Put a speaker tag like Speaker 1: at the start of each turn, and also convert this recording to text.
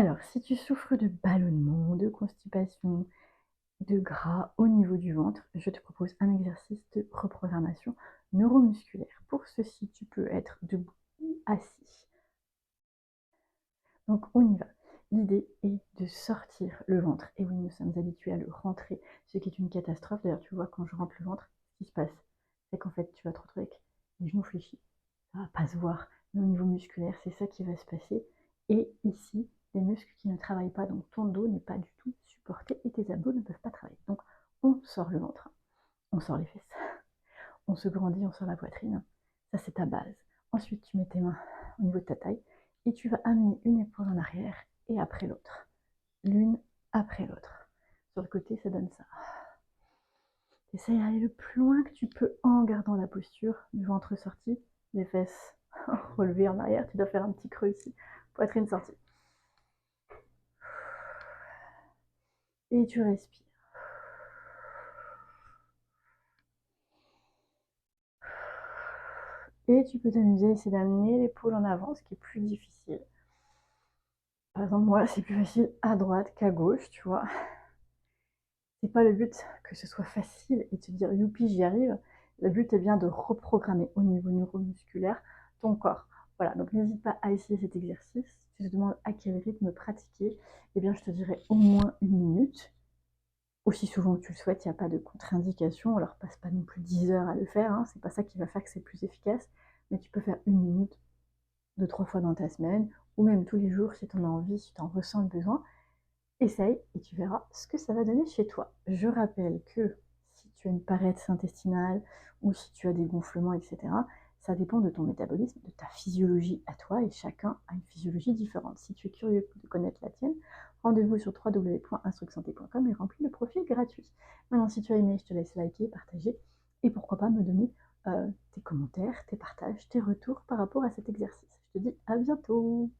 Speaker 1: Alors, si tu souffres de ballonnement, de constipation, de gras au niveau du ventre, je te propose un exercice de reprogrammation neuromusculaire. Pour ceci, tu peux être debout ou assis. Donc, on y va. L'idée est de sortir le ventre. Et oui, nous sommes habitués à le rentrer, ce qui est une catastrophe. D'ailleurs, tu vois, quand je rentre le ventre, ce qui se passe, c'est qu'en fait, tu vas te retrouver avec les genoux fléchis. Ça va pas se voir, mais au niveau musculaire, c'est ça qui va se passer. Et ici, les muscles qui ne travaillent pas, donc ton dos n'est pas du tout supporté et tes abdos ne peuvent pas travailler. Donc, on sort le ventre, on sort les fesses, on se grandit, on sort la poitrine. Ça, c'est ta base. Ensuite, tu mets tes mains au niveau de ta taille et tu vas amener une épaule en arrière et après l'autre. L'une après l'autre. Sur le côté, ça donne ça. Essaye d'aller le plus loin que tu peux en gardant la posture du ventre sorti, les fesses relevées en arrière. Tu dois faire un petit creux ici. Poitrine sortie. Et tu respires. Et tu peux t'amuser à essayer d'amener l'épaule en avant, ce qui est plus difficile. Par exemple, moi, c'est plus facile à droite qu'à gauche, tu vois. C'est pas le but que ce soit facile et de te dire youpi, j'y arrive. Le but est bien de reprogrammer au niveau neuromusculaire ton corps. Voilà, donc n'hésite pas à essayer cet exercice. Si tu te demandes à quel rythme pratiquer, eh bien je te dirais au moins 1 minute. Aussi souvent que tu le souhaites, il n'y a pas de contre-indication. Alors passe pas non plus 10 heures à le faire, hein. C'est pas ça qui va faire que c'est plus efficace. Mais tu peux faire 1 minute 2-3 fois dans ta semaine, ou même tous les jours si tu en as envie, si tu en ressens le besoin. Essaye et tu verras ce que ça va donner chez toi. Je rappelle que si tu as une paresse intestinale ou si tu as des gonflements, etc., ça dépend de ton métabolisme, de ta physiologie à toi, et chacun a une physiologie différente. Si tu es curieux de connaître la tienne, rendez-vous sur www.instrucsanté.com et remplis le profil gratuit. Maintenant, si tu as aimé, je te laisse liker, partager et pourquoi pas me donner tes commentaires, tes partages, tes retours par rapport à cet exercice. Je te dis à bientôt.